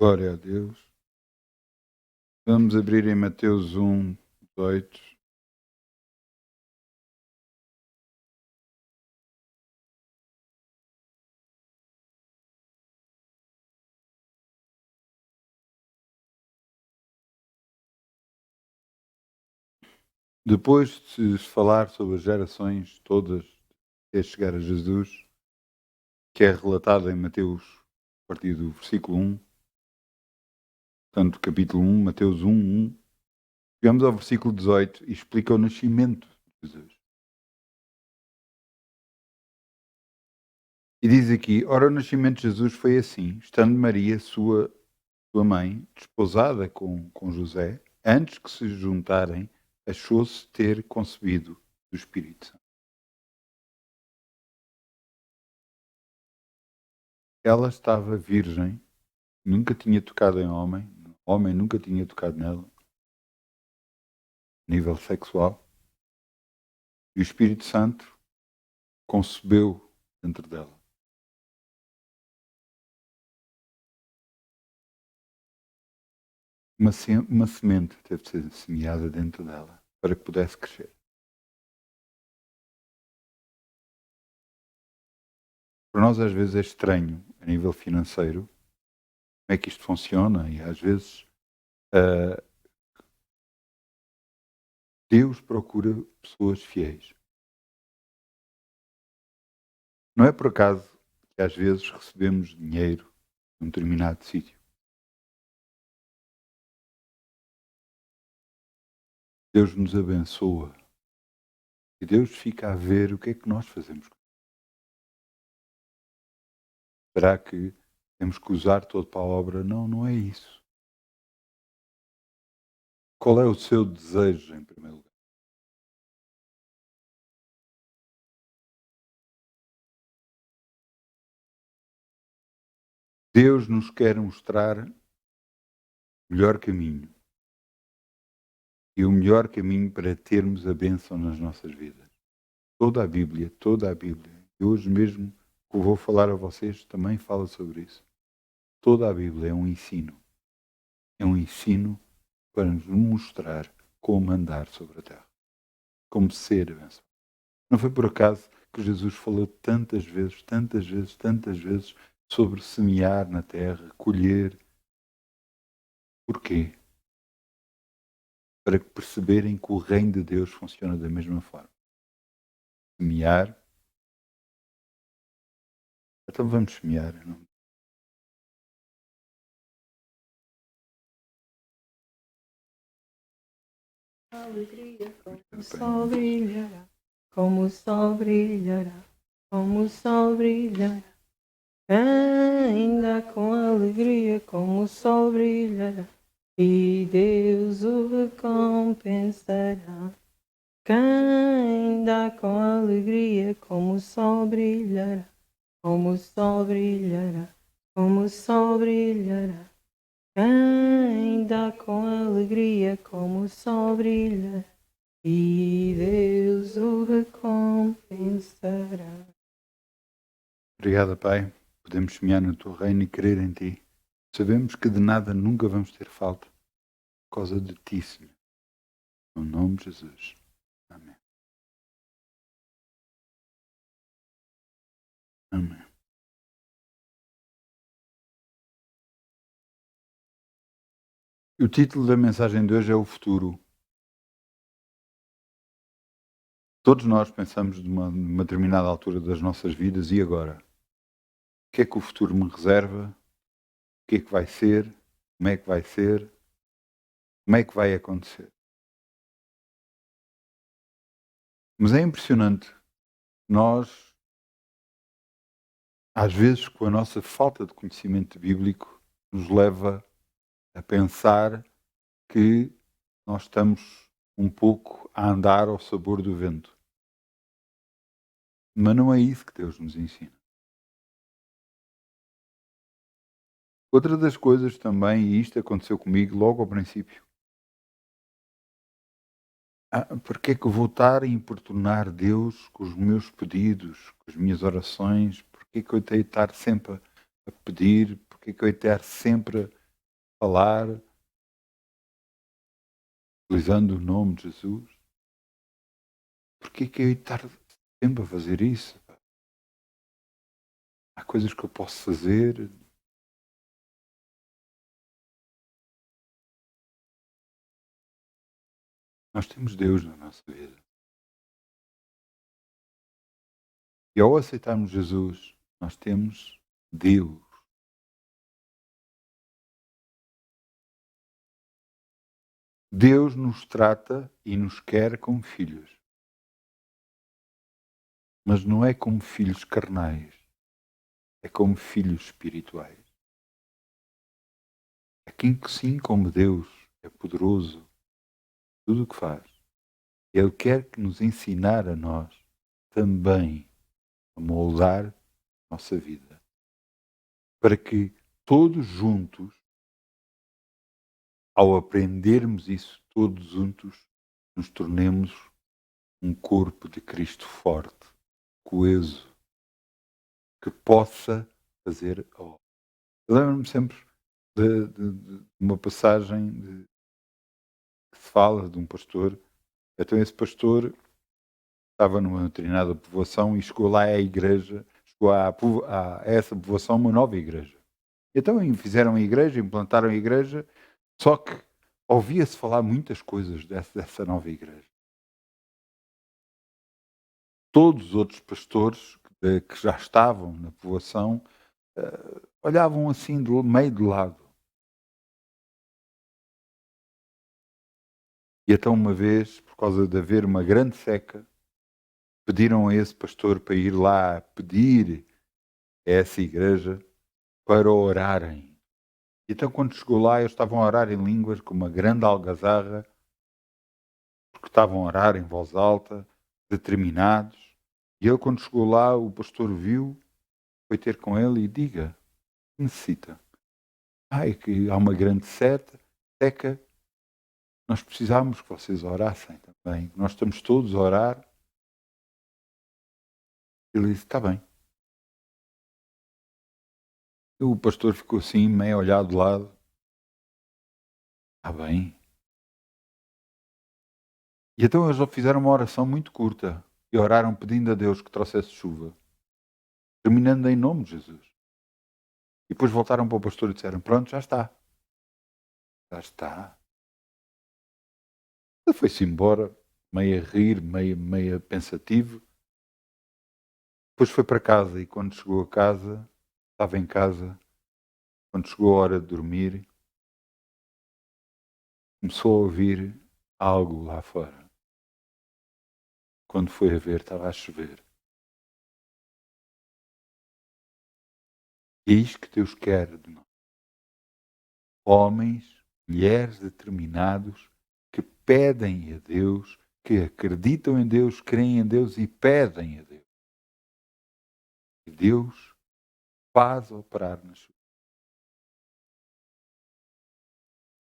Glória a Deus. Vamos abrir em Mateus 1:18. Depois de se falar sobre as gerações todas até chegar a Jesus, que é relatado em Mateus, a partir do versículo 1, portanto, capítulo 1, Mateus 1:1, chegamos ao versículo 18 e explica o nascimento de Jesus. E diz aqui: ora, o nascimento de Jesus foi assim, estando Maria, sua mãe, desposada com José, antes que se juntarem, achou-se ter concebido do Espírito Santo. Ela estava virgem, nunca tinha tocado em homem nunca tinha tocado nela, a nível sexual, e o Espírito Santo concebeu dentro dela. Uma semente teve de ser semeada dentro dela para que pudesse crescer. Para nós, às vezes, é estranho, a nível financeiro, como é que isto funciona, e às vezes ah, Deus procura pessoas fiéis. Não é por acaso que às vezes recebemos dinheiro num determinado sítio. Deus nos abençoa e Deus fica a ver o que é que nós fazemos. Será que temos que usar todo para a obra? Não, não é isso. Qual é o seu desejo, em primeiro lugar? Deus nos quer mostrar o melhor caminho. E o melhor caminho para termos a bênção nas nossas vidas. Toda a Bíblia. E hoje mesmo que eu vou falar a vocês também fala sobre isso. Toda a Bíblia é um ensino. É um ensino para nos mostrar como andar sobre a terra. Como ser abençoado. Não foi por acaso que Jesus falou tantas vezes sobre semear na terra, colher. Porquê? Para que perceberem que o reino de Deus funciona da mesma forma. Semear. Então vamos semear. Não? Alegria, como o sol brilhará, como o sol brilhará, como o sol brilhará. Ainda com alegria, como o sol brilhará, e Deus o recompensará. Ainda com alegria, como o sol brilhará, como o sol brilhará, como o sol brilhará. Ainda com alegria, como o sol brilha, e Deus o recompensará. Obrigado, Pai. Podemos semear no teu reino e crer em ti. Sabemos que de nada nunca vamos ter falta por causa de ti, Senhor. No nome de Jesus. Amém. Amém. O título da mensagem de hoje é o futuro. Todos nós pensamos numa determinada altura das nossas vidas e agora? O que é que o futuro me reserva? O que é que vai ser? Como é que vai ser? Como é que vai acontecer? Mas é impressionante. Nós, às vezes, com a nossa falta de conhecimento bíblico, nos leva a pensar que nós estamos um pouco a andar ao sabor do vento. Mas não é isso que Deus nos ensina. Outra das coisas também, e isto aconteceu comigo logo ao princípio, porque é que eu vou estar a importunar Deus com os meus pedidos, com as minhas orações? Porque é que eu tenho de estar sempre a pedir? Porque é que eu tenho de estar sempre falar, utilizando o nome de Jesus. Porquê que eu hei de estar sempre a fazer isso? Há coisas que eu posso fazer. Nós temos Deus na nossa vida. E ao aceitarmos Jesus, nós temos Deus. Deus nos trata e nos quer como filhos. Mas não é como filhos carnais. É como filhos espirituais. É quem que sim, como Deus é poderoso, tudo o que faz. Ele quer que nos ensinar a nós também a moldar a nossa vida. Para que todos juntos, ao aprendermos isso, todos juntos, nos tornemos um corpo de Cristo forte, coeso, que possa fazer a obra. Eu lembro-me sempre de uma passagem que se fala de um pastor. Então esse pastor estava numa determinada povoação e chegou lá à igreja, chegou a essa povoação uma nova igreja. Então fizeram a igreja, implantaram a igreja, só que ouvia-se falar muitas coisas dessa nova igreja. Todos os outros pastores que já estavam na povoação olhavam assim meio de lado. E então uma vez, por causa de haver uma grande seca, pediram a esse pastor para ir lá pedir a essa igreja para orarem. Então quando chegou lá, eles estavam a orar em línguas com uma grande algazarra, porque estavam a orar em voz alta, determinados. E ele, quando chegou lá, o pastor viu, foi ter com ele e diga, necessita. É que há uma grande seca, nós precisávamos que vocês orassem também. Nós estamos todos a orar. Ele disse, está bem. E o pastor ficou assim, meio a olhar de lado. Está bem. E então eles fizeram uma oração muito curta e oraram pedindo a Deus que trouxesse chuva, terminando em nome de Jesus. E depois voltaram para o pastor e disseram, pronto, já está. Já está. Ele foi-se embora, meio a rir, meio pensativo. Depois foi para casa e quando chegou a casa, estava em casa, quando chegou a hora de dormir, começou a ouvir algo lá fora. Quando foi a ver, estava a chover. E é isto que Deus quer de nós. Homens, mulheres determinados que pedem a Deus, que acreditam em Deus, creem em Deus e pedem a Deus. E Deus faz operar nas suas.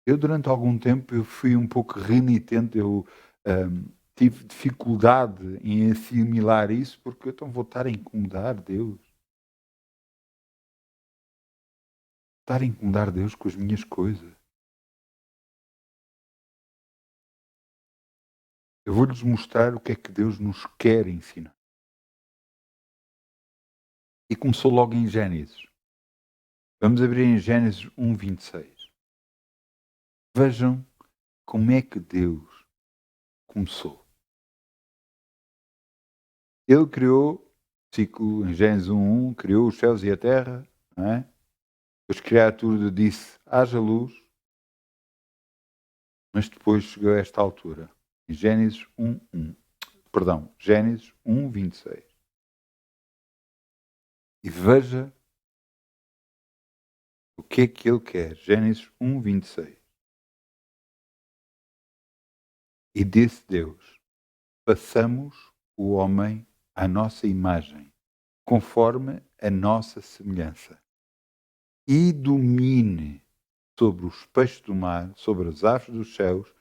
Eu, durante algum tempo, eu fui um pouco renitente, tive dificuldade em assimilar isso, porque então vou estar a incomodar Deus. Estar a incomodar Deus com as minhas coisas. Eu vou-lhes mostrar o que é que Deus nos quer ensinar. E começou logo em Gênesis. Vamos abrir em Gênesis 1:26. Vejam como é que Deus começou. Ele criou, ciclo em Gênesis 1:1, criou os céus e a terra, não é? Depois criatura disse, haja luz, mas depois chegou a esta altura, em Gênesis 1:1. Perdão, Gênesis 1:26. E veja o que é que ele quer. Gênesis 1:26. E disse Deus, façamos o homem à nossa imagem, conforme a nossa semelhança, e domine sobre os peixes do mar, sobre as aves dos céus,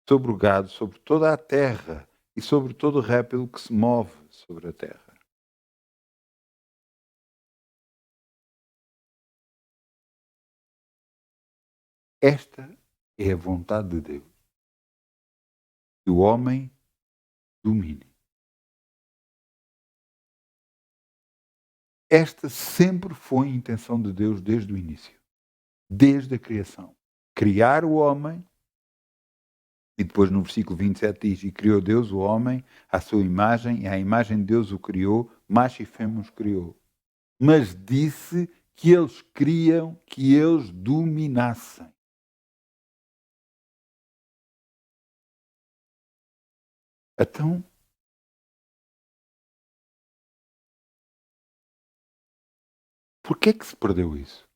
sobre o gado, sobre toda a terra e sobre todo o réptil que se move sobre a terra. Esta é a vontade de Deus. Que o homem domine. Esta sempre foi a intenção de Deus desde o início. Desde a criação. Criar o homem, e depois no versículo 27 diz, e criou Deus o homem à sua imagem, e à imagem de Deus o criou, macho e fêmea os criou. Mas disse que eles queriam que eles dominassem. Então, por que é que se perdeu isso?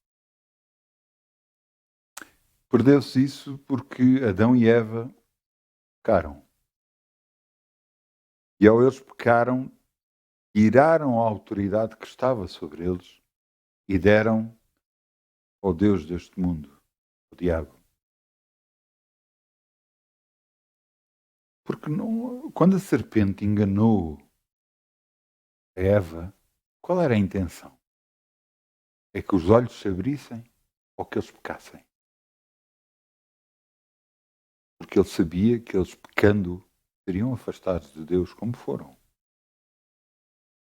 Perdeu-se isso porque Adão e Eva pecaram. E ao eles pecaram, tiraram a autoridade que estava sobre eles e deram ao Deus deste mundo, o diabo. Porque não, quando a serpente enganou a Eva, qual era a intenção? É que os olhos se abrissem ou que eles pecassem? Porque ele sabia que eles pecando seriam afastados de Deus como foram.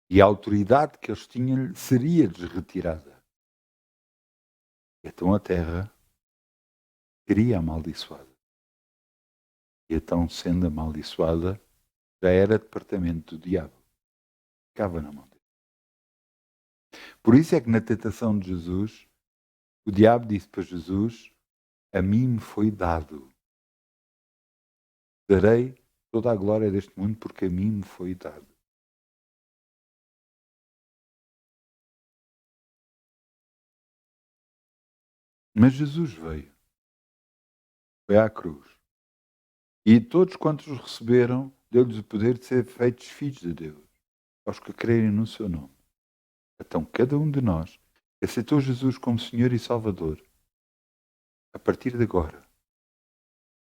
E a autoridade que eles tinham seria-lhes retirada. E então a terra seria amaldiçoada. E então, sendo amaldiçoada, já era departamento do diabo. Ficava na mão dele. Por isso é que na tentação de Jesus, o diabo disse para Jesus, a mim me foi dado. Darei toda a glória deste mundo porque a mim me foi dado. Mas Jesus veio. Foi à cruz. E todos quantos os receberam, deu-lhes o poder de ser feitos filhos de Deus, aos que crerem no seu nome. Então, cada um de nós que aceitou Jesus como Senhor e Salvador, a partir de agora,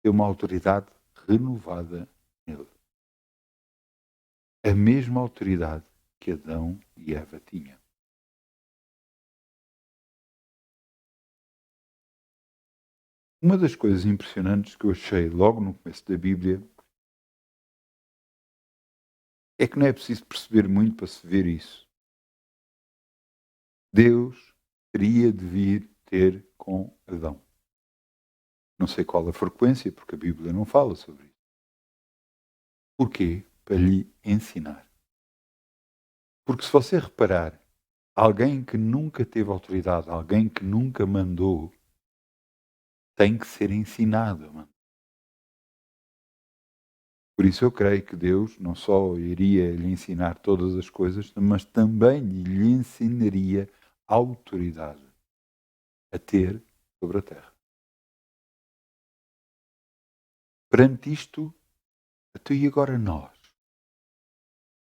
tem uma autoridade renovada nele. A mesma autoridade que Adão e Eva tinham. Uma das coisas impressionantes que eu achei logo no começo da Bíblia é que não é preciso perceber muito para se ver isso. Deus teria de vir ter com Adão. Não sei qual a frequência, porque a Bíblia não fala sobre isso. Porquê? Para lhe ensinar. Porque se você reparar, alguém que nunca teve autoridade, alguém que nunca mandou, tem que ser ensinado. Mano. Por isso eu creio que Deus não só iria lhe ensinar todas as coisas, mas também lhe ensinaria autoridade a ter sobre a terra. Perante isto, até e agora nós,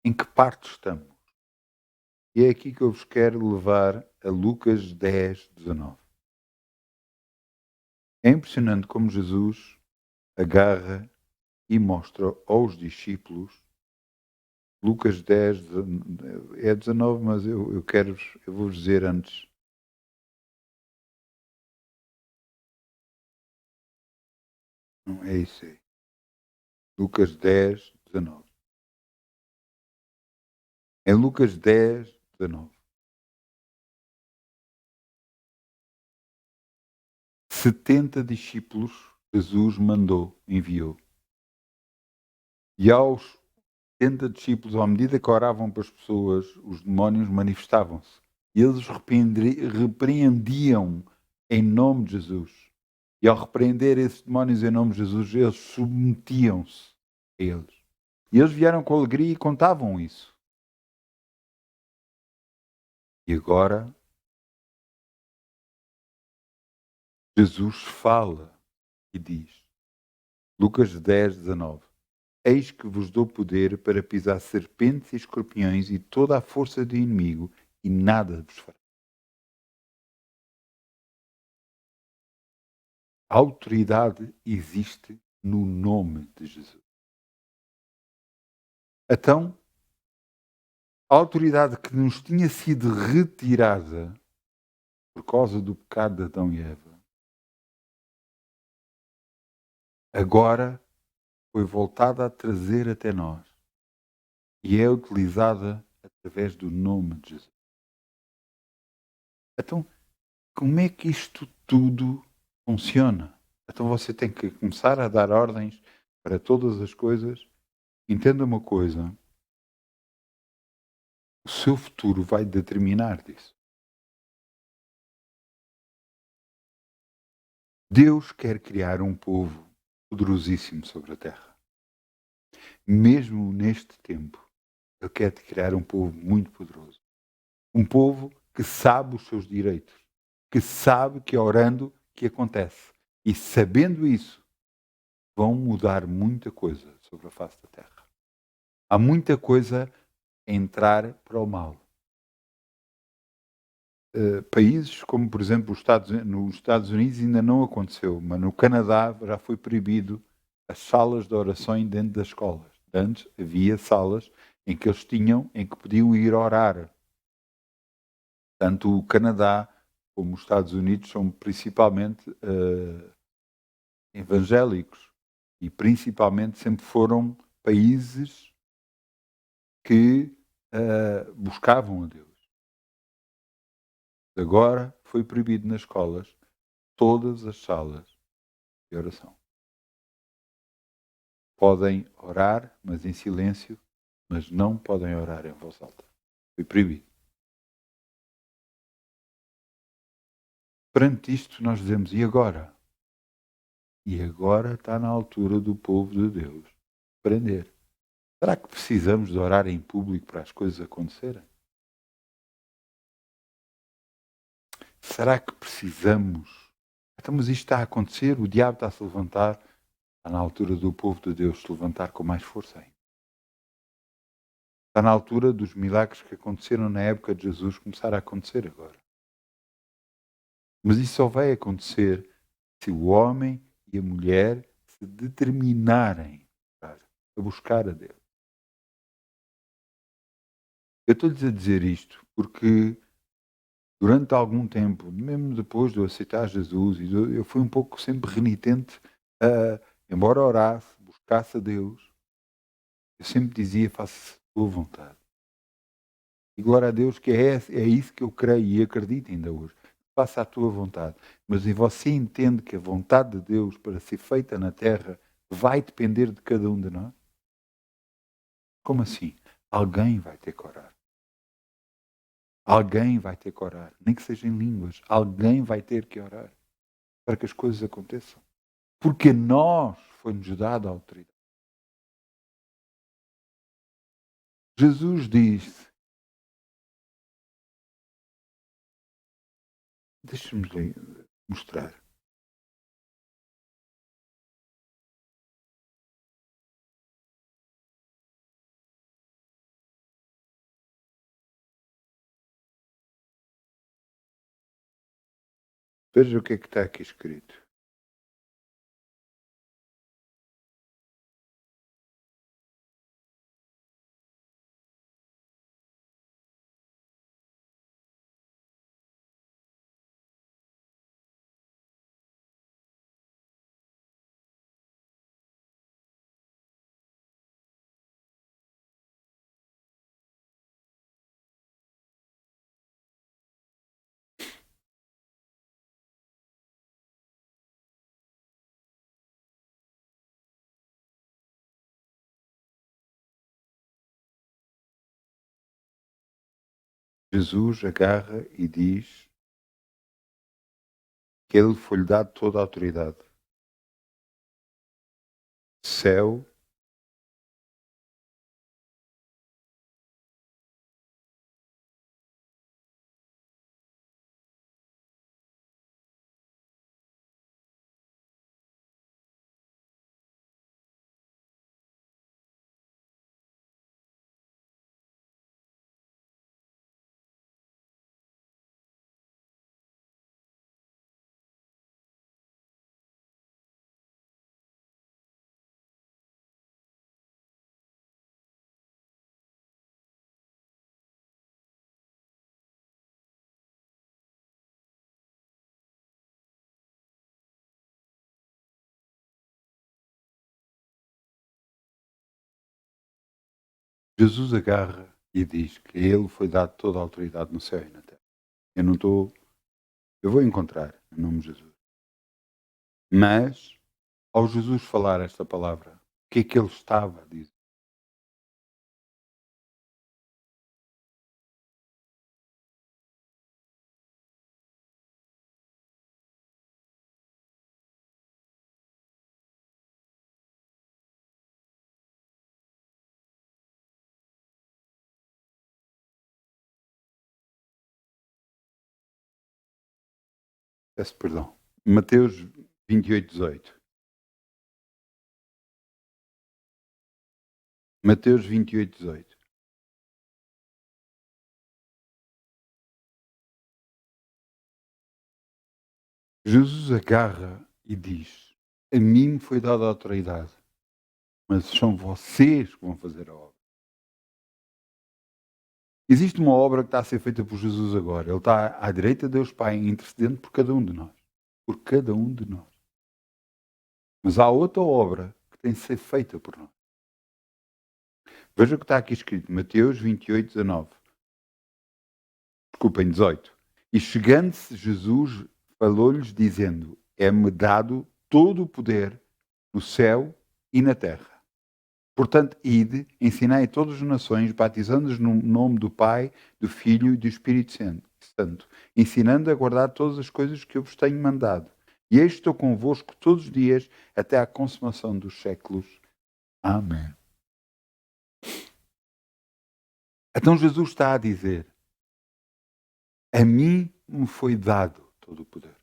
em que parte estamos? E é aqui que eu vos quero levar a Lucas 10, 19. É impressionante como Jesus agarra e mostra aos discípulos, Lucas 10, é 19, mas eu vou dizer antes. Não é isso aí. Lucas 10, 19. Em Lucas 10, 19. 70 discípulos Jesus enviou. E aos 70 discípulos, à medida que oravam para as pessoas, os demónios manifestavam-se. E eles repreendiam em nome de Jesus. E ao repreender esses demónios em nome de Jesus, eles submetiam-se a eles. E eles vieram com alegria e contavam isso. E agora, Jesus fala e diz, Lucas 10, 19. Eis que vos dou poder para pisar serpentes e escorpiões e toda a força do inimigo, e nada vos fará. A autoridade existe no nome de Jesus. Então, a autoridade que nos tinha sido retirada por causa do pecado de Adão e Eva, agora foi voltada a trazer até nós e é utilizada através do nome de Jesus. Então, como é que isto tudo funciona? Então você tem que começar a dar ordens para todas as coisas. Entenda uma coisa, o seu futuro vai determinar disso. Deus quer criar um povo poderosíssimo sobre a terra. Mesmo neste tempo, Ele quer criar um povo muito poderoso. Um povo que sabe os seus direitos, que sabe que é orando que acontece. E sabendo isso, vão mudar muita coisa sobre a face da terra. Há muita coisa a entrar para o mal. Países como, por exemplo, nos Estados Unidos ainda não aconteceu, mas no Canadá já foi proibido as salas de oração dentro das escolas. Antes havia salas em que eles tinham, em que podiam ir orar. Tanto o Canadá como os Estados Unidos são principalmente evangélicos e principalmente sempre foram países que buscavam a Deus. Agora foi proibido nas escolas todas as salas de oração. Podem orar, mas em silêncio, mas não podem orar em voz alta. Foi proibido. Perante isto, nós dizemos: e agora? E agora está na altura do povo de Deus aprender. Será que precisamos de orar em público para as coisas acontecerem? Será que precisamos? Então, mas isto está a acontecer, o diabo está a se levantar. Está na altura do povo de Deus se levantar com mais força ainda. Está na altura dos milagres que aconteceram na época de Jesus começar a acontecer agora. Mas isso só vai acontecer se o homem e a mulher se determinarem a buscar a Deus. Eu estou-lhes a dizer isto porque durante algum tempo, mesmo depois de eu aceitar Jesus, eu fui um pouco sempre renitente, embora orasse, buscasse a Deus, eu sempre dizia: faça a tua vontade. E glória a Deus que é isso que eu creio e acredito ainda hoje. Faça a tua vontade. Mas e você entende que a vontade de Deus para ser feita na terra vai depender de cada um de nós? Como assim? Alguém vai ter que orar. Alguém vai ter que orar. Nem que seja em línguas. Alguém vai ter que orar para que as coisas aconteçam. Porque nós foi-nos dada a autoridade. Jesus disse, deixa-me mostrar. Veja o que é que está aqui escrito. Jesus agarra e diz que ele foi-lhe dado toda a autoridade. Céu Jesus agarra e diz que a ele foi dado toda a autoridade no céu e na terra. Eu vou encontrar, em nome de Jesus. Mas, ao Jesus falar esta palavra, o que é que ele estava a dizer? Peço perdão. Mateus 28:18. Mateus 28:18. Jesus agarra e diz: a mim me foi dada a autoridade, mas são vocês que vão fazer a obra. Existe uma obra que está a ser feita por Jesus agora. Ele está à direita de Deus Pai, intercedendo por cada um de nós. Por cada um de nós. Mas há outra obra que tem de ser feita por nós. Veja o que está aqui escrito, Mateus 28:19. Desculpem, 18. E chegando-se Jesus, falou-lhes dizendo: é-me dado todo o poder no céu e na terra. Portanto, ide, ensinai a todas as nações, batizando-os no nome do Pai, do Filho e do Espírito Santo, ensinando a guardar todas as coisas que eu vos tenho mandado. E eis estou convosco todos os dias, até à consumação dos séculos. Amém. Então Jesus está a dizer: a mim me foi dado todo o poder.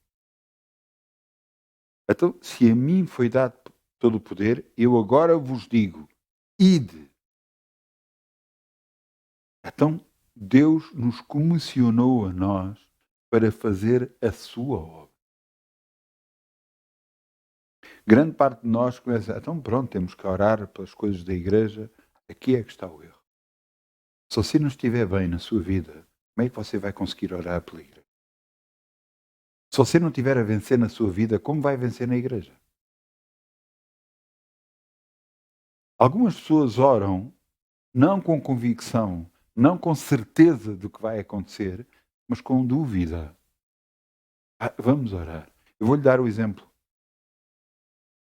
Então, se a mim foi dado todo o poder, eu agora vos digo: ide. Então, Deus nos comissionou a nós para fazer a sua obra. Grande parte de nós começa, então pronto, temos que orar pelas coisas da igreja. Aqui é que está o erro. Se você não estiver bem na sua vida, como é que você vai conseguir orar pela igreja? Se você não tiver a vencer na sua vida, como vai vencer na igreja? Algumas pessoas oram não com convicção, não com certeza do que vai acontecer, mas com dúvida. Vamos orar. Eu vou-lhe dar o exemplo.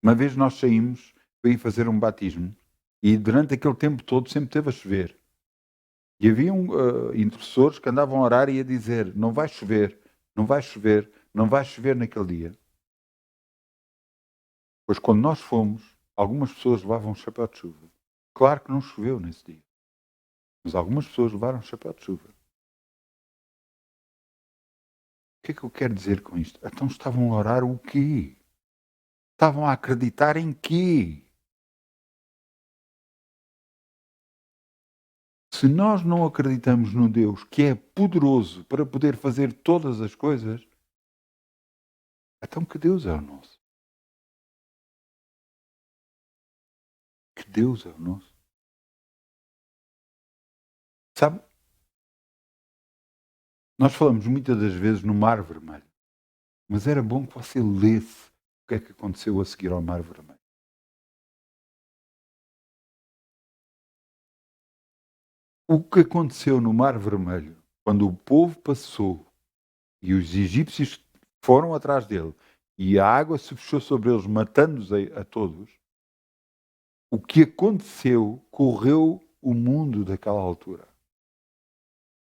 Uma vez nós saímos para ir fazer um batismo e durante aquele tempo todo sempre teve a chover. E haviam intercessores que andavam a orar e a dizer: não vai chover, não vai chover, não vai chover naquele dia. Pois quando nós fomos, algumas pessoas levavam um chapéu de chuva. Claro que não choveu nesse dia, mas algumas pessoas levaram um chapéu de chuva. O que é que eu quero dizer com isto? Então estavam a orar o quê? Estavam a acreditar em quê? Se nós não acreditamos no Deus que é poderoso para poder fazer todas as coisas, então que Deus é o nosso? Que Deus é o nosso? Sabe, nós falamos muitas das vezes no Mar Vermelho, mas era bom que você lesse o que é que aconteceu a seguir ao Mar Vermelho. O que aconteceu no Mar Vermelho, quando o povo passou e os egípcios foram atrás dele e a água se fechou sobre eles, matando-os a todos, o que aconteceu correu o mundo daquela altura.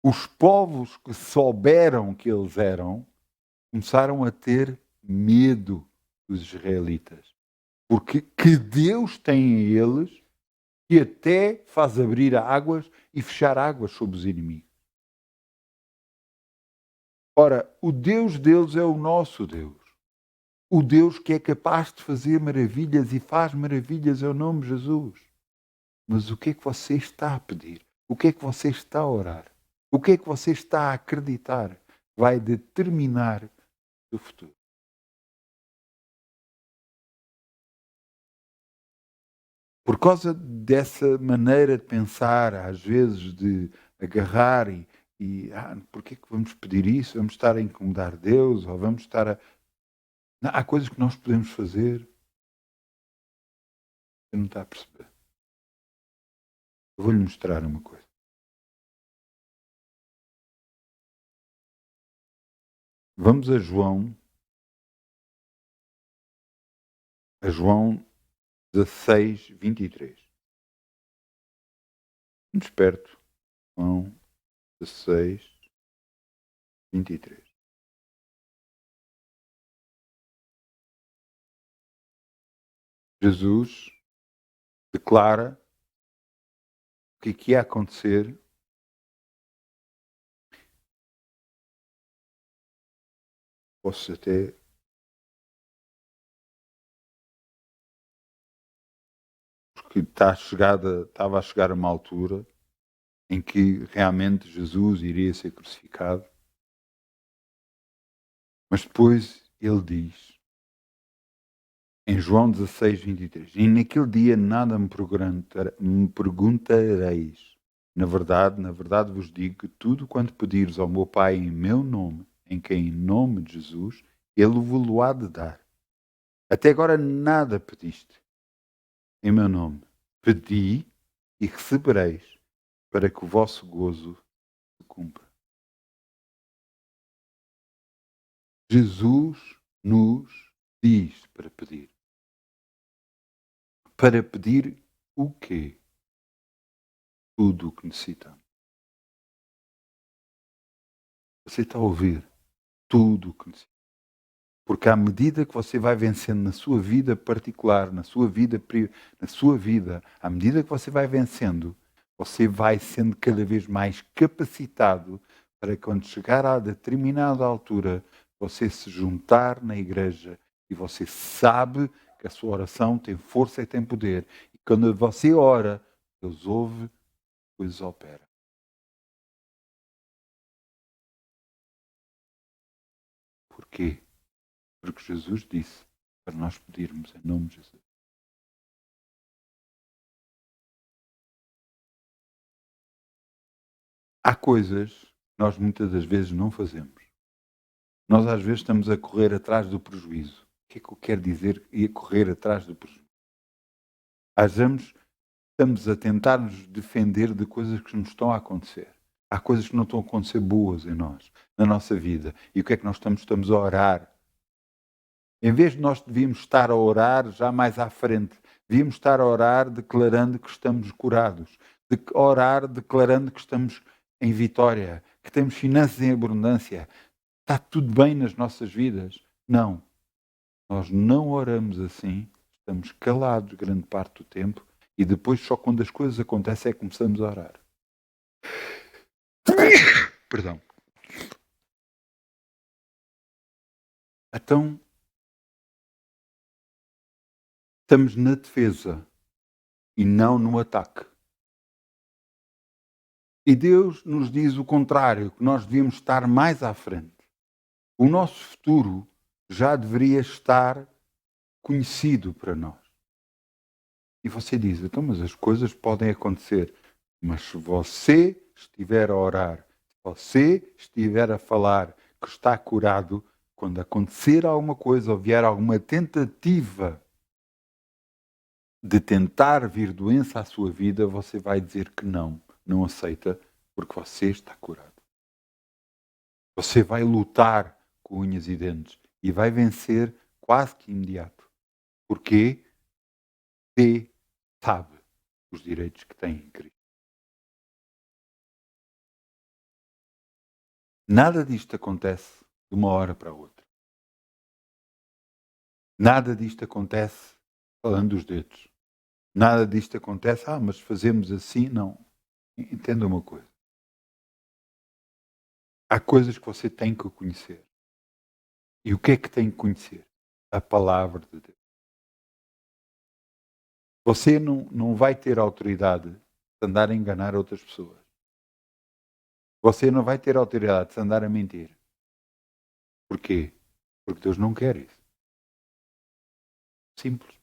Os povos que souberam que eles eram começaram a ter medo dos israelitas. Porque que Deus tem em eles que até faz abrir águas e fechar águas sobre os inimigos. Ora, o Deus deles é o nosso Deus. O Deus que é capaz de fazer maravilhas e faz maravilhas é o nome de Jesus. Mas o que é que você está a pedir? O que é que você está a orar? O que é que você está a acreditar? Vai determinar o futuro. Por causa dessa maneira de pensar, às vezes de agarrar porquê que vamos pedir isso? Vamos estar a incomodar Deus? Ou vamos estar a... Não, há coisas que nós podemos fazer. Você não está a perceber. Eu vou-lhe mostrar uma coisa. Vamos a João 16, 23. Muito esperto. João 16, 23. Jesus declara o que ia acontecer. Posso até... Porque estava a chegar a uma altura em que realmente Jesus iria ser crucificado. Mas depois ele diz, em João 16, 23, e naquele dia nada me perguntareis. Na verdade vos digo que tudo quanto pedires ao meu Pai em meu nome, em nome de Jesus, ele vos há de dar. Até agora nada pediste em meu nome. Pedi e recebereis, para que o vosso gozo se cumpra. Jesus nos diz para pedir. Para pedir o quê? Tudo o que necessitamos. Você está a ouvir? Tudo o que necessitamos. Porque à medida que você vai vencendo na sua vida particular, na sua vida, à medida que você vai vencendo, você vai sendo cada vez mais capacitado para quando chegar a determinada altura, você se juntar na igreja e você sabe que a sua oração tem força e tem poder. E quando você ora, Deus ouve, depois opera. Porquê? Porque Jesus disse para nós pedirmos em nome de Jesus. Há coisas que nós muitas das vezes não fazemos. Nós às vezes estamos a correr atrás do prejuízo. O que é que eu quero dizer e correr atrás do prejuízo? Às vezes estamos a tentar nos defender de coisas que nos estão a acontecer. Há coisas que não estão a acontecer boas em nós, na nossa vida. E o que é que nós estamos? Estamos a orar. Em vez de nós devíamos estar a orar já mais à frente, devíamos estar a orar declarando que estamos curados, orar declarando que estamos em vitória, que temos finanças em abundância, está tudo bem nas nossas vidas. Não. Nós não oramos assim, estamos calados grande parte do tempo e depois só quando as coisas acontecem é que começamos a orar. Perdão. Então, estamos na defesa e não no ataque. E Deus nos diz o contrário, que nós devíamos estar mais à frente. O nosso futuro já deveria estar conhecido para nós. E você diz, então, mas as coisas podem acontecer. Mas se você estiver a orar, se você estiver a falar que está curado, quando acontecer alguma coisa ou vier alguma tentativa de tentar vir doença à sua vida, você vai dizer que não aceita, porque você está curado. Você vai lutar com unhas e dentes e vai vencer quase que imediato. Porque você sabe os direitos que tem em Cristo. Nada disto acontece de uma hora para a outra. Nada disto acontece falando dos dedos. Nada disto acontece, mas fazemos assim, não. Entenda uma coisa. Há coisas que você tem que conhecer. E o que é que tem que conhecer? A palavra de Deus. Você não vai ter autoridade de andar a enganar outras pessoas. Você não vai ter autoridade de andar a mentir. Porquê? Porque Deus não quer isso. Simples.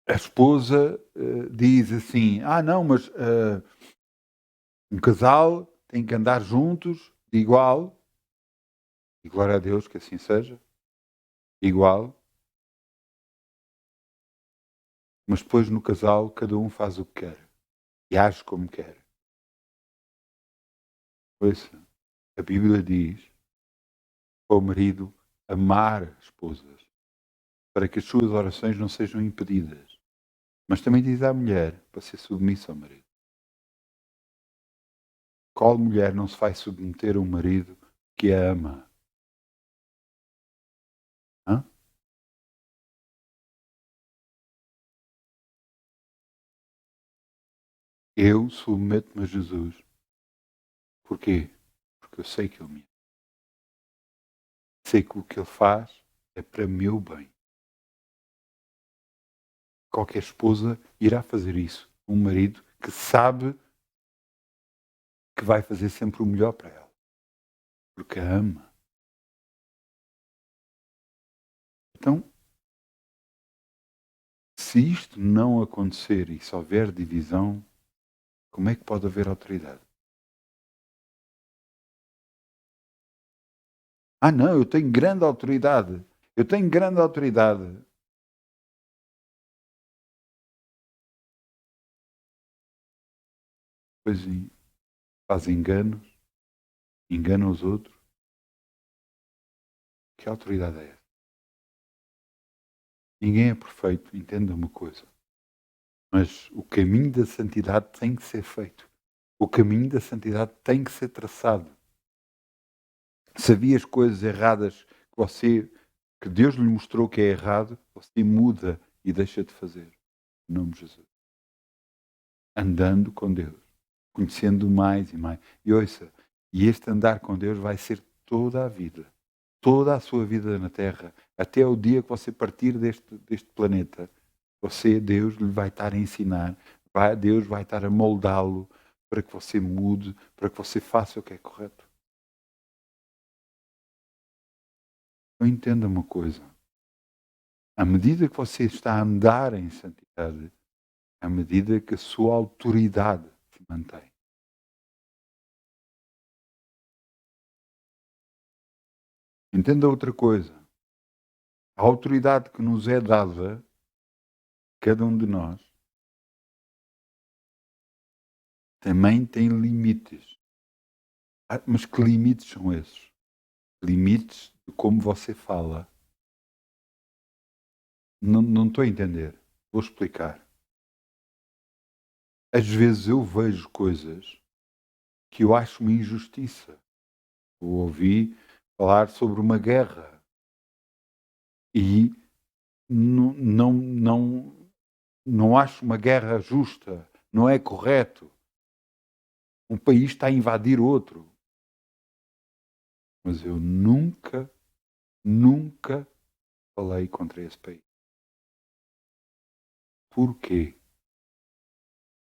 A esposa diz assim, não, mas um casal tem que andar juntos, de igual, e glória a Deus que assim seja, igual, Mas depois no casal cada um faz o que quer e age como quer. Ouça, a Bíblia diz para o marido amar esposas, para que as suas orações não sejam impedidas. Mas também diz à mulher para ser submissa ao marido. Qual mulher não se vai submeter a um marido que a ama? Hã? Eu submeto-me a Jesus. Porquê? Porque eu sei que Ele me ama. Sei que o que Ele faz é para meu bem. Qualquer esposa irá fazer isso. Um marido que sabe que vai fazer sempre o melhor para ela. Porque a ama. Então, se isto não acontecer e se houver divisão, como é que pode haver autoridade? Ah, não, eu tenho grande autoridade. Eu tenho grande autoridade. Pois faz enganos, engana os outros. Que autoridade é essa? Ninguém é perfeito, entenda uma coisa. Mas o caminho da santidade tem que ser feito. O caminho da santidade tem que ser traçado. Se havia as coisas erradas que Deus lhe mostrou que é errado, você muda e deixa de fazer. Em nome de Jesus. Andando com Deus. Conhecendo mais e mais. E ouça, e este andar com Deus vai ser toda a vida. Toda a sua vida na Terra. Até o dia que você partir deste planeta. Deus lhe vai estar a ensinar. Deus vai estar a moldá-lo para que você mude, para que você faça o que é correto. Então entenda uma coisa. À medida que você está a andar em santidade, à medida que a sua autoridade se mantém. Entenda outra coisa. A autoridade que nos é dada, cada um de nós, também tem limites. Mas que limites são esses? Limites de como você fala. Não estou a entender. Vou explicar. Às vezes eu vejo coisas que eu acho uma injustiça. Eu ouvi falar sobre uma guerra e não acho uma guerra justa, não é correto. Um país está a invadir outro. Mas eu nunca falei contra esse país. Porquê?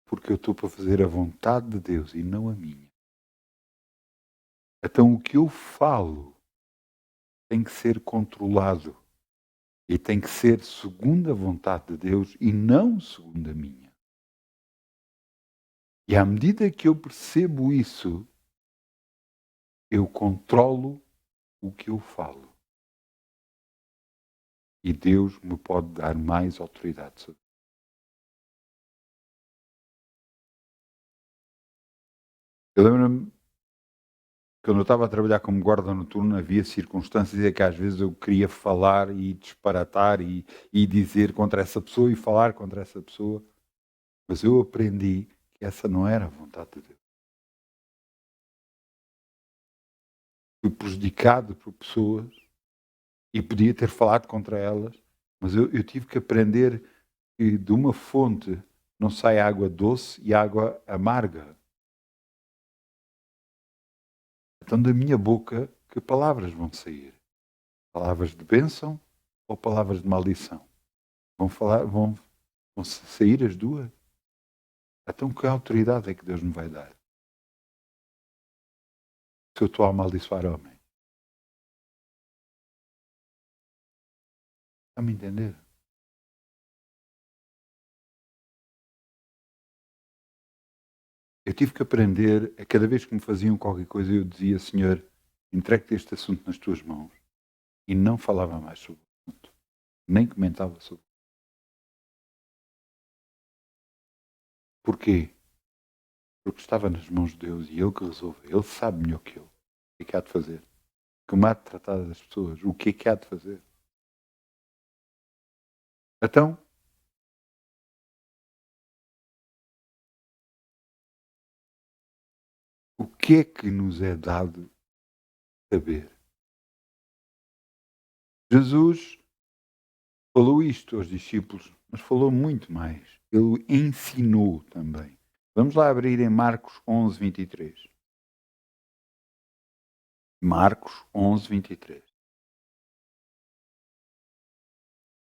Porque eu estou para fazer a vontade de Deus e não a minha. Então o que eu falo tem que ser controlado e tem que ser segundo a vontade de Deus e não segundo a minha. E à medida que eu percebo isso, eu controlo o que eu falo. E Deus me pode dar mais autoridade sobre isso. Eu lembro-me, quando eu estava a trabalhar como guarda noturno, havia circunstâncias em que às vezes eu queria falar e disparatar e dizer contra essa pessoa e falar contra essa pessoa. Mas eu aprendi que essa não era a vontade de Deus. Fui prejudicado por pessoas e podia ter falado contra elas, mas eu tive que aprender que de uma fonte não sai água doce e água amarga. Então da minha boca que palavras vão sair? Palavras de bênção ou palavras de maldição? Vão sair as duas? Então que autoridade é que Deus me vai dar? Se eu estou a amaldiçoar homem. Está a me entender? Eu tive que aprender, a cada vez que me faziam qualquer coisa, eu dizia, Senhor, entregue-te este assunto nas tuas mãos. E não falava mais sobre o assunto. Nem comentava sobre. Porquê? Porque estava nas mãos de Deus e Ele que resolve. Ele sabe melhor que eu. O que é que há de fazer? Como há de tratar das pessoas? O que é que há de fazer? Então, o que é que nos é dado saber? Jesus falou isto aos discípulos, mas falou muito mais. Ele ensinou também. Vamos lá abrir em Marcos 11, 23. Marcos 11, 23.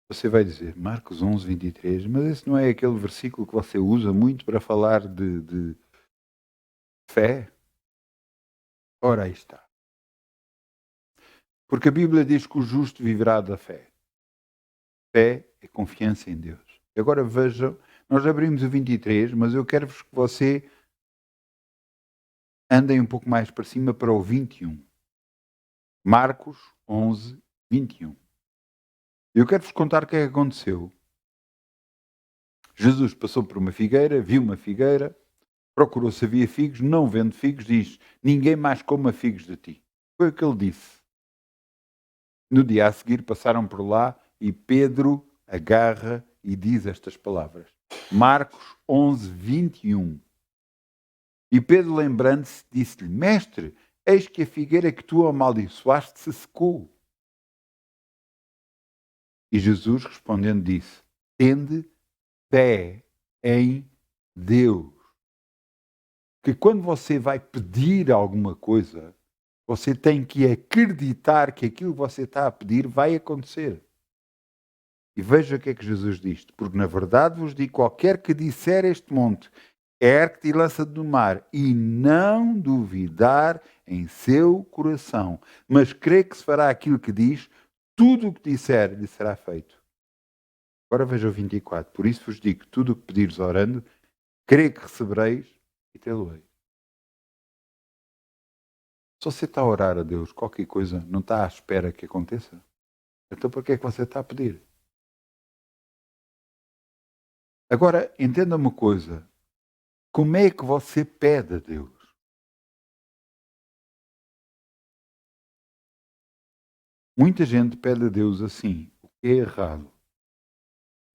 Você vai dizer, Marcos 11, 23, mas esse não é aquele versículo que você usa muito para falar de fé? Ora, aí está. Porque a Bíblia diz que o justo viverá da fé. Fé é confiança em Deus. Agora vejam, nós abrimos o 23, mas eu quero-vos que você andem um pouco mais para cima para o 21. Marcos 11, 21. Eu quero-vos contar o que é que aconteceu. Jesus passou por uma figueira, viu uma figueira, procurou se havia figos, não vendo figos, diz: ninguém mais coma figos de ti. Foi o que ele disse. No dia a seguir passaram por lá e Pedro agarra e diz estas palavras. Marcos 11, 21. E Pedro, lembrando-se, disse-lhe: Mestre, eis que a figueira que tu amaldiçoaste se secou. E Jesus, respondendo, disse: Tende fé em Deus. Que quando você vai pedir alguma coisa, você tem que acreditar que aquilo que você está a pedir vai acontecer. E veja o que é que Jesus diz. Porque na verdade vos digo, qualquer que disser este monte, ergue-te e lança-te no mar, e não duvidar em seu coração, mas crê que se fará aquilo que diz, tudo o que disser lhe será feito. Agora veja o 24. Por isso vos digo, tudo o que pedires orando, crê que recebereis e tê-lo-eis. Se você está a orar a Deus, qualquer coisa, não está à espera que aconteça? Então por que é que você está a pedir? Agora, entenda uma coisa. Como é que você pede a Deus? Muita gente pede a Deus assim, o que é errado.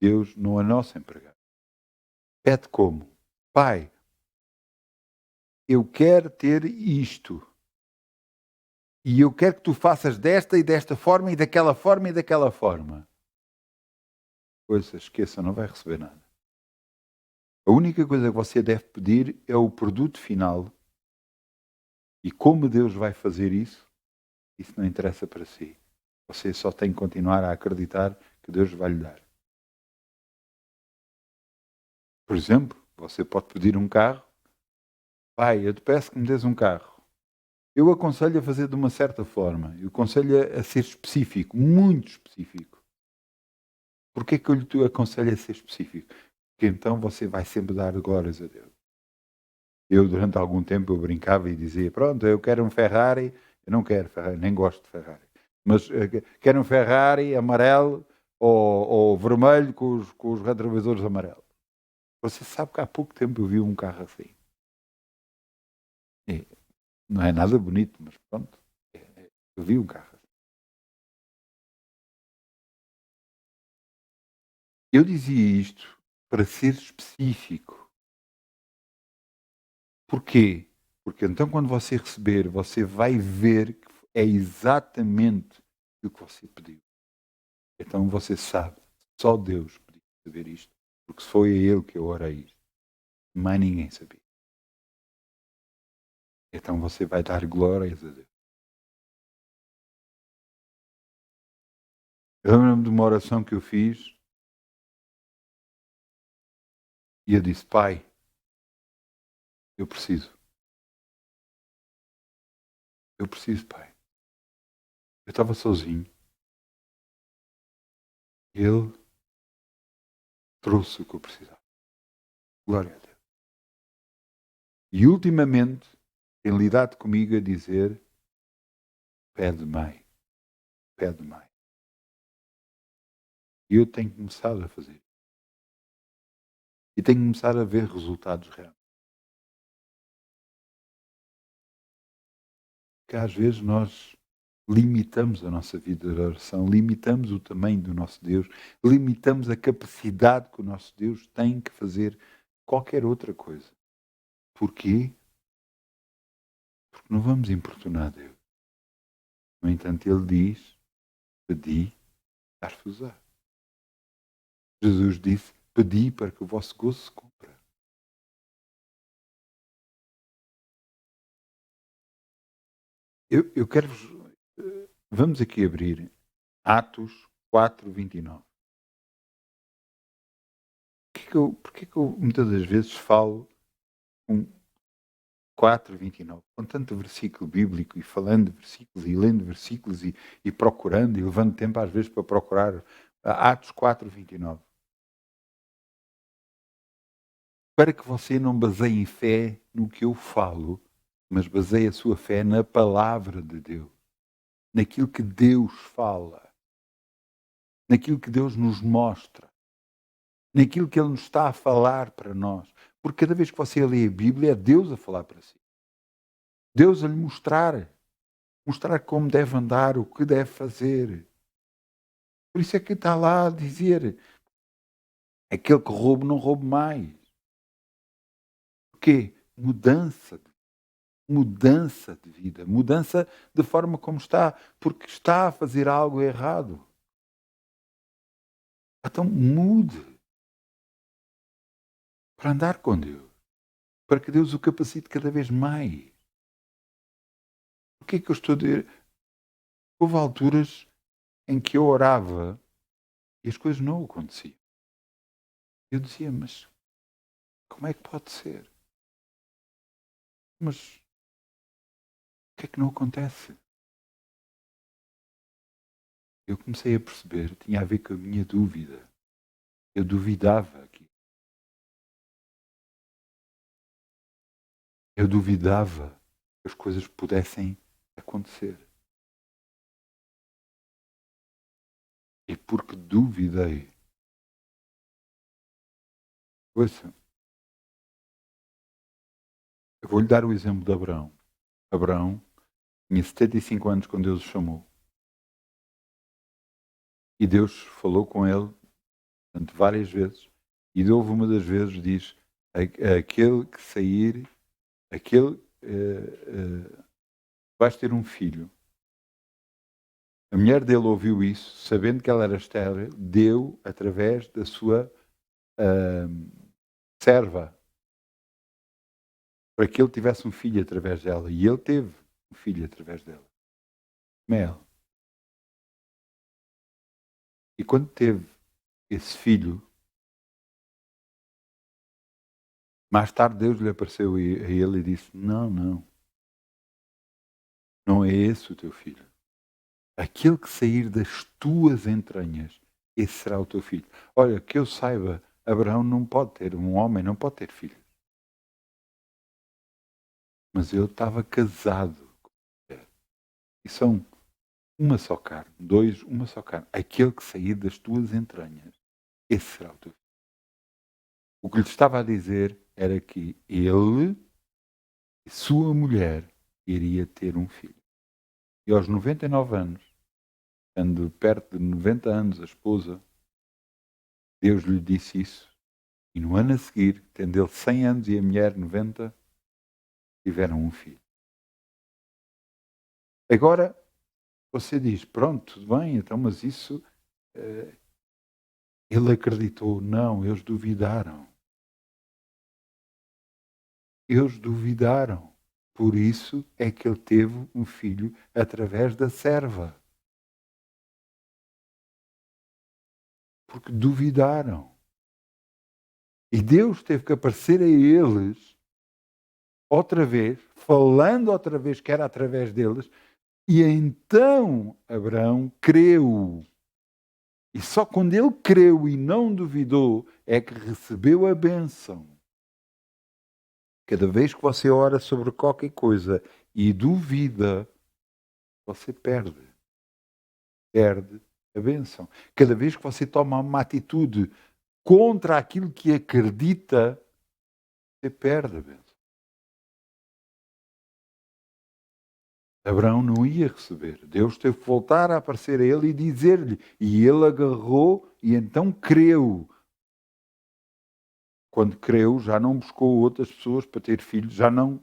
Deus não é nosso empregado. Pede como? Pai, eu quero ter isto. E eu quero que tu faças desta e desta forma e daquela forma e daquela forma. Coisa, esqueça, não vai receber nada. A única coisa que você deve pedir é o produto final. E como Deus vai fazer isso, isso não interessa para si. Você só tem que continuar a acreditar que Deus vai lhe dar. Por exemplo, você pode pedir um carro. Pai, eu te peço que me des um carro. Eu aconselho a fazer de uma certa forma. Eu aconselho a ser específico, muito específico. Porquê que eu lhe aconselho a ser específico? Porque então você vai sempre dar glórias a Deus. Eu, durante algum tempo, eu brincava e dizia, pronto, eu quero um Ferrari. Eu não quero Ferrari, nem gosto de Ferrari. Mas quero um Ferrari amarelo ou vermelho com os retrovisores amarelos. Você sabe que há pouco tempo eu vi um carro assim. E não é nada bonito, mas pronto. Eu vi um carro assim. Eu dizia isto para ser específico. Porquê? Porque então quando você receber, você vai ver que é exatamente o que você pediu. Então você sabe, só Deus podia saber isto. Porque se foi a Ele que eu orei isto, mais ninguém sabia. Então você vai dar glórias a Deus. Eu lembro-me de uma oração que eu fiz e eu disse, Pai, eu preciso. Eu preciso, Pai. Eu estava sozinho. Ele trouxe o que eu precisava. Glória a Deus. E ultimamente tem lidado comigo a dizer, pede mais, pede mais. E eu tenho começado a fazer. E tem que começar a ver resultados reais. Porque às vezes nós limitamos a nossa vida de oração, limitamos o tamanho do nosso Deus, limitamos a capacidade que o nosso Deus tem que fazer qualquer outra coisa. Porquê? Porque não vamos importunar Deus. No entanto, Ele diz, pedi, dar-vos-á. Jesus disse, pedi para que o vosso gozo se cumpra. Eu quero-vos... Vamos aqui abrir Atos 4, 29. Porquê que eu muitas das vezes falo com 4, 29? Com tanto versículo bíblico e falando de versículos e lendo versículos e procurando e levando tempo às vezes para procurar Atos 4, 29. Para que você não baseie em fé no que eu falo, mas baseie a sua fé na palavra de Deus, naquilo que Deus fala, naquilo que Deus nos mostra, naquilo que Ele nos está a falar para nós. Porque cada vez que você lê a Bíblia, é Deus a falar para si. Deus a lhe mostrar como deve andar, o que deve fazer. Por isso é que está lá a dizer, aquele que rouba, não roube mais. Porquê? Mudança de vida, mudança de forma como está, porque está a fazer algo errado. Então mude para andar com Deus, para que Deus o capacite cada vez mais. O que é que eu estou a dizer? Houve alturas em que eu orava e as coisas não aconteciam. Eu dizia, mas como é que pode ser? Mas o que é que não acontece? Eu comecei a perceber, tinha a ver com a minha dúvida. Eu duvidava aqui. Eu duvidava que as coisas pudessem acontecer. E porque duvidei, ouça, eu vou-lhe dar o exemplo de Abraão. Abraão tinha 75 anos quando Deus o chamou. E Deus falou com ele portanto, várias vezes. E houve uma das vezes, diz, aquele que sair, aquele vais ter um filho. A mulher dele ouviu isso, sabendo que ela era estéril, deu através da sua serva, para que ele tivesse um filho através dela. E ele teve um filho através dela. Mel. E quando teve esse filho, mais tarde Deus lhe apareceu a ele e disse, não é esse o teu filho. Aquele que sair das tuas entranhas, esse será o teu filho. Olha, que eu saiba, Abraão não pode ter, um homem não pode ter filho. Mas ele estava casado com a mulher. E são uma só carne, uma só carne. Aquele que sair das tuas entranhas, esse será o teu filho. O que lhe estava a dizer era que ele e sua mulher iria ter um filho. E aos 99 anos, estando perto de 90 anos a esposa, Deus lhe disse isso. E no ano a seguir, tendo ele 100 anos e a mulher 90, tiveram um filho. Agora, você diz, pronto, tudo bem, então, mas isso... ele acreditou. Não, eles duvidaram. Eles duvidaram. Por isso é que ele teve um filho através da serva. Porque duvidaram. E Deus teve que aparecer a eles outra vez, falando outra vez que era através deles, e então Abraão creu. E só quando ele creu e não duvidou é que recebeu a bênção. Cada vez que você ora sobre qualquer coisa e duvida, você perde. Perde a bênção. Cada vez que você toma uma atitude contra aquilo que acredita, você perde a bênção. Abraão não ia receber. Deus teve que voltar a aparecer a ele e dizer-lhe. E ele agarrou e então creu. Quando creu, já não buscou outras pessoas para ter filhos, já não.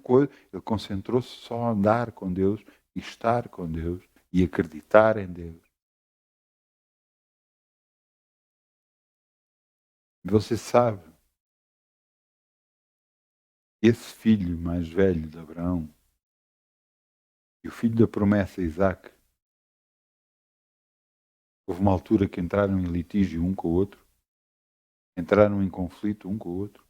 Ele concentrou-se só a andar com Deus e estar com Deus e acreditar em Deus. Você sabe, esse filho mais velho de Abraão e o filho da promessa, Isaac, houve uma altura que entraram em litígio um com o outro, entraram em conflito um com o outro.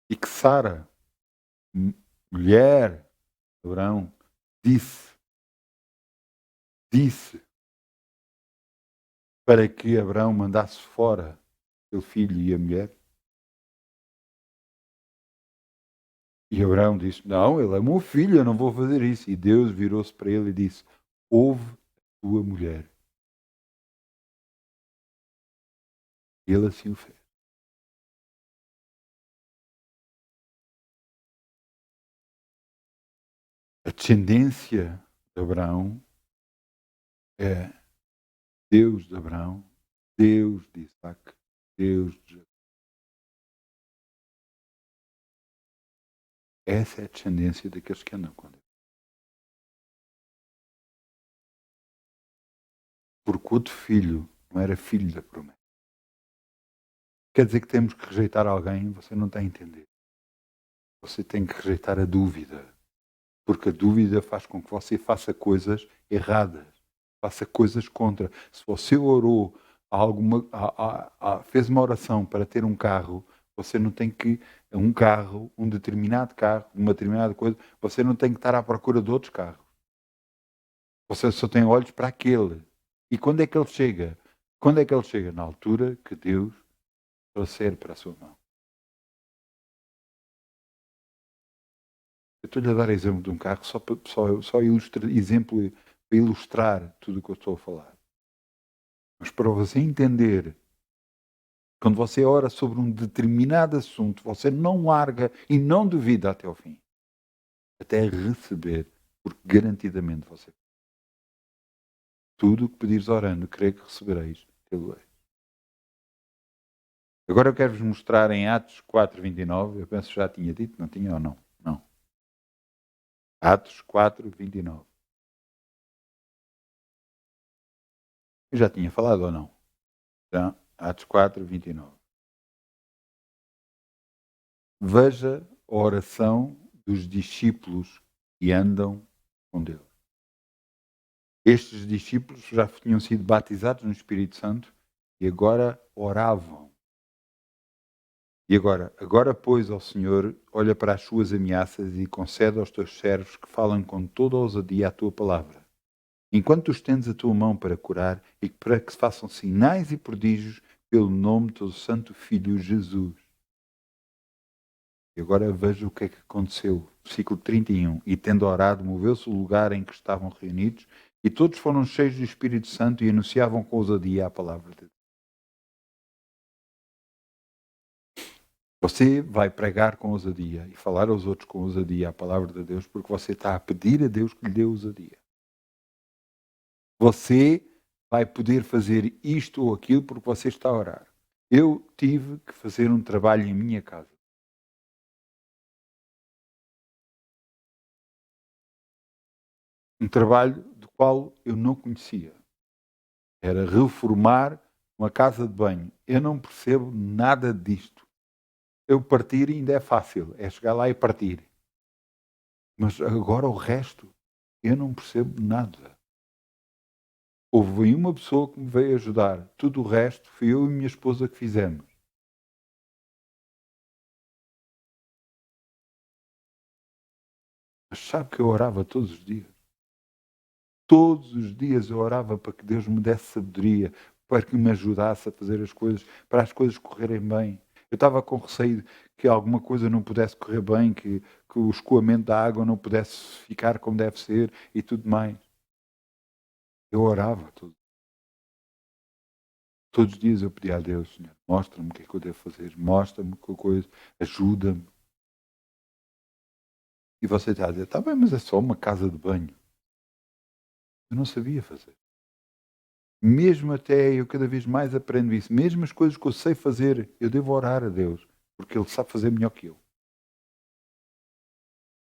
E que Sara, mulher de Abraão, disse para que Abraão mandasse fora o filho e a mulher. E Abraão disse, não, ele é meu filho, eu não vou fazer isso. E Deus virou-se para ele e disse, ouve a tua mulher. E ele assim o fez. A descendência de Abraão é Deus de Abraão, Deus de Isaac, Deus de Jacó. Essa é a descendência daqueles que andam com Deus. Porque o outro filho não era filho da promessa. Quer dizer que temos que rejeitar alguém? Você não está a entender. Você tem que rejeitar a dúvida. Porque a dúvida faz com que você faça coisas erradas. Faça coisas contra. Se você orou, fez uma oração para ter um carro, você não tem que... Um carro, um determinado carro, uma determinada coisa, você não tem que estar à procura de outros carros. Você só tem olhos para aquele. E quando é que ele chega? Quando é que ele chega? Na altura que Deus trouxer para a sua mão. Eu estou-lhe a dar exemplo de um carro só exemplo para ilustrar tudo o que eu estou a falar. Mas para você entender, quando você ora sobre um determinado assunto, você não larga e não duvida até ao fim. Até receber, porque garantidamente você. Tudo o que pedires orando, creio que recebereis. Agora eu quero-vos mostrar em Atos 4:29, eu penso que já tinha dito, não tinha ou não? Não. Atos 4:29. Eu já tinha falado ou não? Já, Atos 4:29. Veja a oração dos discípulos que andam com Deus. Estes discípulos já tinham sido batizados no Espírito Santo e agora oravam. E agora pois, ó Senhor, olha para as suas ameaças e concede aos teus servos que falam com toda a ousadia a tua palavra. Enquanto tu estendes a tua mão para curar e para que se façam sinais e prodígios pelo nome do teu santo Filho Jesus. E agora veja o que é que aconteceu. Versículo 31. E tendo orado, moveu-se o lugar em que estavam reunidos e todos foram cheios do Espírito Santo e anunciavam com ousadia a palavra de Deus. Você vai pregar com ousadia e falar aos outros com ousadia a palavra de Deus porque você está a pedir a Deus que lhe dê ousadia. Você vai poder fazer isto ou aquilo porque você está a orar. Eu tive que fazer um trabalho em minha casa. Um trabalho do qual eu não conhecia. Era reformar uma casa de banho. Eu não percebo nada disto. Eu partir ainda é fácil, é chegar lá e partir. Mas agora o resto, eu não percebo nada. Houve uma pessoa que me veio ajudar. Tudo o resto fui eu e minha esposa que fizemos. Mas sabe que eu orava todos os dias? Todos os dias eu orava para que Deus me desse sabedoria, para que me ajudasse a fazer as coisas, para as coisas correrem bem. Eu estava com receio que alguma coisa não pudesse correr bem, que o escoamento da água não pudesse ficar como deve ser e tudo mais. Eu orava todos os dias eu pedia a Deus, Senhor, mostra-me o que é que eu devo fazer, mostra-me que coisa, ajuda-me. E você está a dizer, está bem, mas é só uma casa de banho. Eu não sabia fazer. Mesmo até eu cada vez mais aprendo isso. Mesmo as coisas que eu sei fazer, eu devo orar a Deus, porque Ele sabe fazer melhor que eu.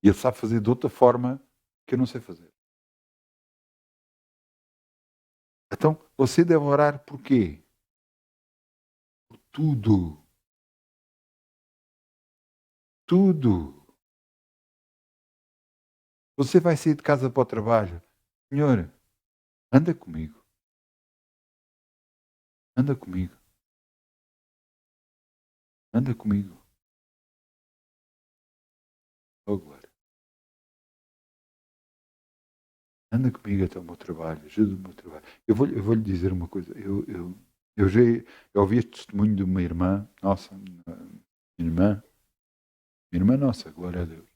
E Ele sabe fazer de outra forma que eu não sei fazer. Então, você deve orar por quê? Por tudo. Tudo. Você vai sair de casa para o trabalho. Senhor, anda comigo. Anda comigo. Anda comigo. Oh, glória. Anda comigo até o meu trabalho. Ajuda o meu trabalho. Eu vou lhe dizer uma coisa. Eu ouvi este testemunho de uma irmã nossa. Minha irmã nossa, glória a Deus.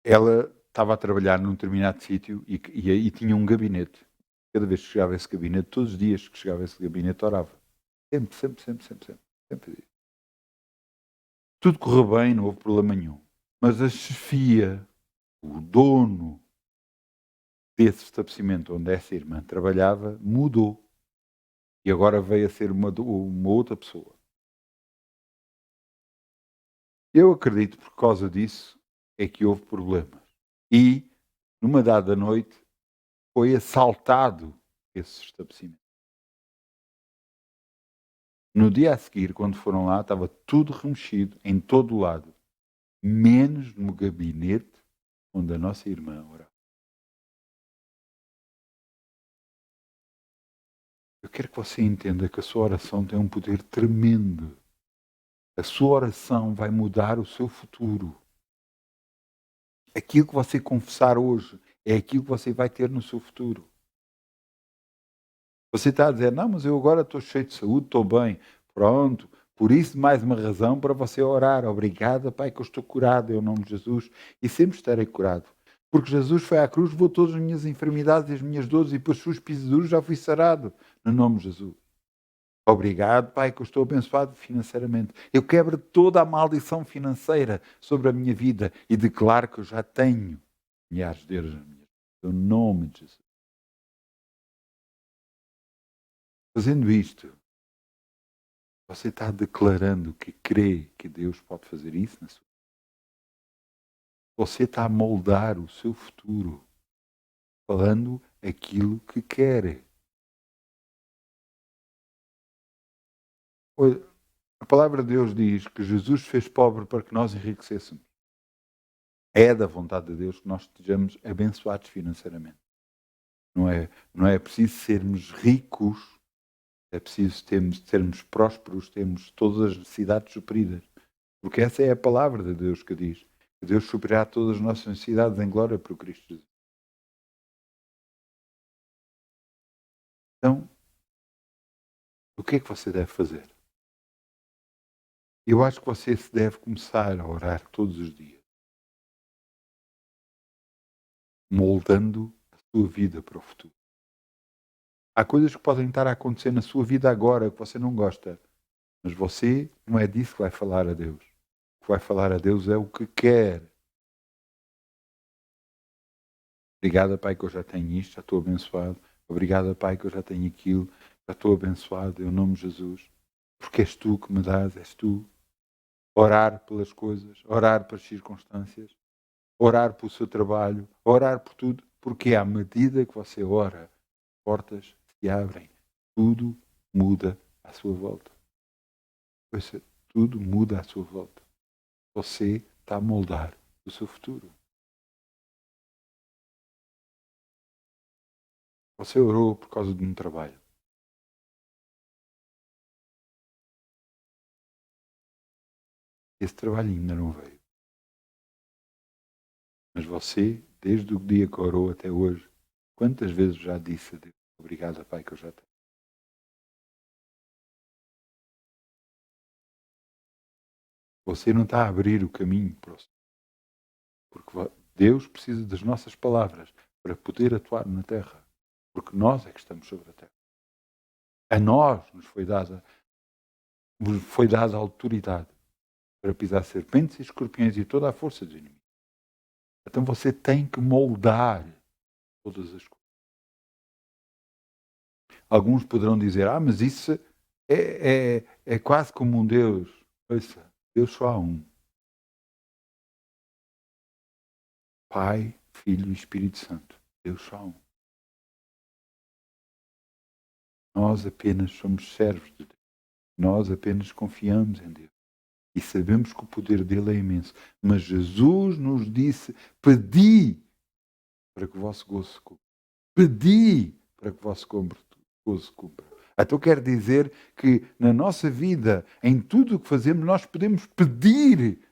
Ela estava a trabalhar num determinado sítio e tinha um gabinete. Cada vez que chegava a esse gabinete, todos os dias que chegava a esse gabinete, orava. Sempre, sempre, sempre, sempre, sempre. Sempre. Tudo correu bem, não houve problema nenhum. Mas a chefia, o dono desse estabelecimento onde essa irmã trabalhava, mudou. E agora veio a ser uma outra pessoa. Eu acredito por causa disso é que houve problemas. E, numa dada noite, foi assaltado esse estabelecimento. No dia a seguir, quando foram lá, estava tudo remexido em todo o lado, menos no gabinete onde a nossa irmã orava. Eu quero que você entenda que a sua oração tem um poder tremendo. A sua oração vai mudar o seu futuro. Aquilo que você confessar hoje é aquilo que você vai ter no seu futuro. Você está a dizer, não, mas eu agora estou cheio de saúde, estou bem. Pronto. Por isso, mais uma razão para você orar. Obrigada, Pai, que eu estou curado em nome de Jesus e sempre estarei curado. Porque Jesus foi à cruz, levou todas as minhas enfermidades e as minhas dores e por suas pisaduras já fui sarado. No nome de Jesus. Obrigado, Pai, que eu estou abençoado financeiramente. Eu quebro toda a maldição financeira sobre a minha vida e declaro que eu já tenho milhares de euros na minha vida. No nome de Jesus. Fazendo isto, você está declarando que crê que Deus pode fazer isso na sua vida. Você está a moldar o seu futuro, falando aquilo que quer. A palavra de Deus diz que Jesus fez pobre para que nós enriquecêssemos. É da vontade de Deus que nós estejamos abençoados financeiramente. Não é preciso sermos ricos, é preciso sermos prósperos, termos todas as necessidades supridas. Porque essa é a palavra de Deus que diz que Deus suprirá todas as nossas necessidades em glória por Cristo Jesus. Então, o que é que você deve fazer? Eu acho que você se deve começar a orar todos os dias, moldando a sua vida para o futuro. Há coisas que podem estar a acontecer na sua vida agora que você não gosta, mas você não é disso que vai falar a Deus. O que vai falar a Deus é o que quer. Obrigada, Pai, que eu já tenho isto, já estou abençoado. Obrigada, Pai, que eu já tenho aquilo, já estou abençoado, em nome de Jesus. Porque és tu que me dás, és tu. Orar pelas coisas, orar pelas circunstâncias, orar pelo seu trabalho, orar por tudo, porque à medida que você ora, portas se abrem, tudo muda à sua volta. Ouça, tudo muda à sua volta. Você está a moldar o seu futuro. Você orou por causa de um trabalho. Esse trabalho ainda não veio. Mas você, desde o dia que orou até hoje, quantas vezes já disse a Deus, obrigado, Pai, que eu já tenho. Você não está a abrir o caminho para o Senhor. Porque Deus precisa das nossas palavras para poder atuar na terra. Porque nós é que estamos sobre a terra. A nós nos foi dada a autoridade para pisar serpentes e escorpiões e toda a força do inimigo. Então você tem que moldar todas as coisas. Alguns poderão dizer, mas isso é quase como um Deus. Ouça, Deus só há um. Pai, Filho e Espírito Santo. Deus só há um. Nós apenas somos servos de Deus. Nós apenas confiamos em Deus. E sabemos que o poder dele é imenso. Mas Jesus nos disse, pedi para que o vosso gozo se cumpra. Pedi para que o vosso gozo se cumpra. Então quer dizer que na nossa vida, em tudo o que fazemos, nós podemos pedir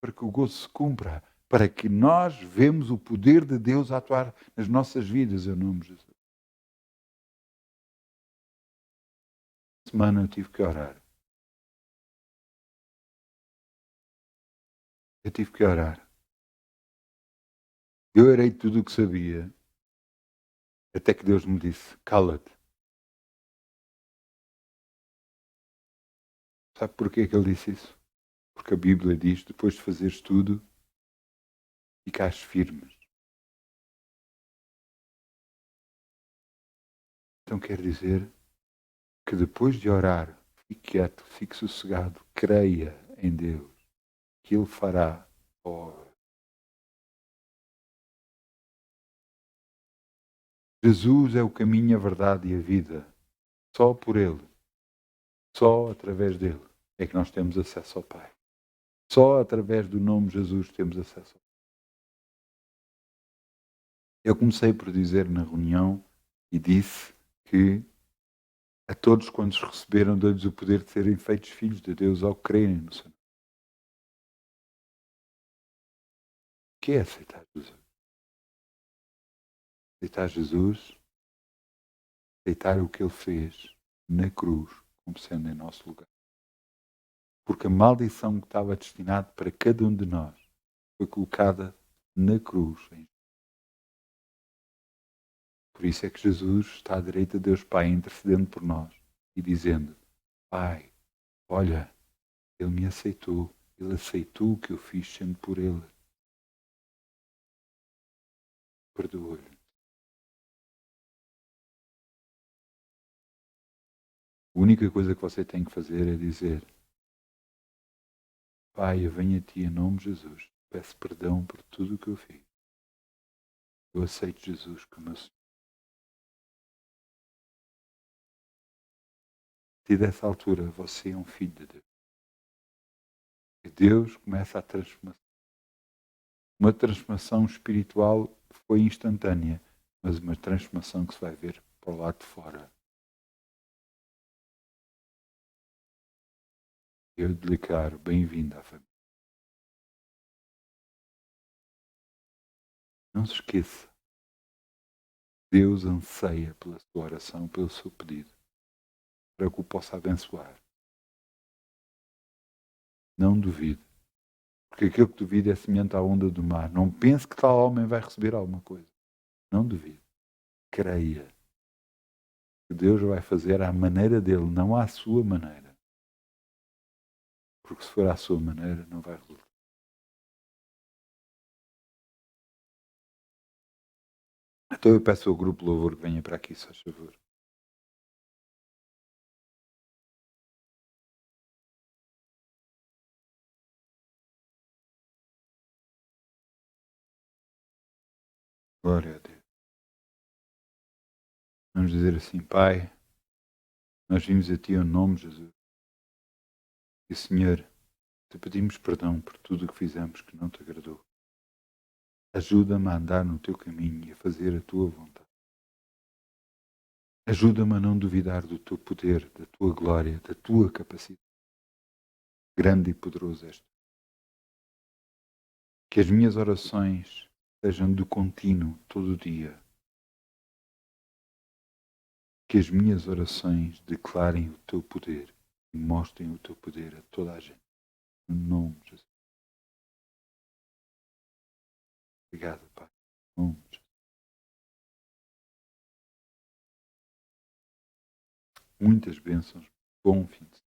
para que o gozo se cumpra, para que nós vemos o poder de Deus a atuar nas nossas vidas, em nome de Jesus. Esta semana eu tive que orar. Eu tive que orar. Eu orei tudo o que sabia, até que Deus me disse, cala-te. Sabe porquê que ele disse isso? Porque a Bíblia diz, depois de fazeres tudo, ficares firmes. Então quer dizer que depois de orar, fique quieto, fique sossegado, creia em Deus, que Ele fará a obra. Jesus é o caminho, a verdade e a vida. Só por Ele, só através dele, é que nós temos acesso ao Pai. Só através do nome Jesus temos acesso ao Pai. Eu comecei por dizer na reunião e disse que a todos quantos receberam, deu-lhes o poder de serem feitos filhos de Deus ao crerem no Senhor. O que é aceitar Jesus? Aceitar Jesus, aceitar o que Ele fez na cruz, como sendo em nosso lugar. Porque a maldição que estava destinada para cada um de nós foi colocada na cruz. Por isso é que Jesus está à direita de Deus Pai, intercedendo por nós e dizendo, Pai, olha, Ele me aceitou, Ele aceitou o que eu fiz sendo por Ele. Perdoa-lhe. A única coisa que você tem que fazer é dizer, Pai, eu venho a Ti em nome de Jesus, peço perdão por tudo o que eu fiz. Eu aceito Jesus como meu Senhor. A partir dessa altura, você é um filho de Deus. E Deus começa a transformação. Uma transformação espiritual foi instantânea, mas uma transformação que se vai ver para o lado de fora. Eu lhe declaro bem-vindo à família. Não se esqueça. Deus anseia pela sua oração, pelo seu pedido, para que o possa abençoar. Não duvide. Porque aquilo que duvida é semelhante à onda do mar. Não pense que tal homem vai receber alguma coisa. Não duvide. Creia. Que Deus vai fazer à maneira dele, não à sua maneira. Porque se for à sua maneira, não vai resultar. Então eu peço ao grupo Louvor que venha para aqui, se faz favor. Glória a Deus. Vamos dizer assim, Pai, nós vimos a Ti em nome de Jesus. E Senhor, te pedimos perdão por tudo o que fizemos que não te agradou. Ajuda-me a andar no Teu caminho e a fazer a Tua vontade. Ajuda-me a não duvidar do Teu poder, da Tua glória, da Tua capacidade. Grande e poderoso és Tu. Que as minhas orações sejam de contínuo, todo o dia. Que as minhas orações declarem o Teu poder e mostrem o Teu poder a toda a gente. No nome de Jesus. Obrigado. Bom. Muitas bênçãos. Bom fim de semana.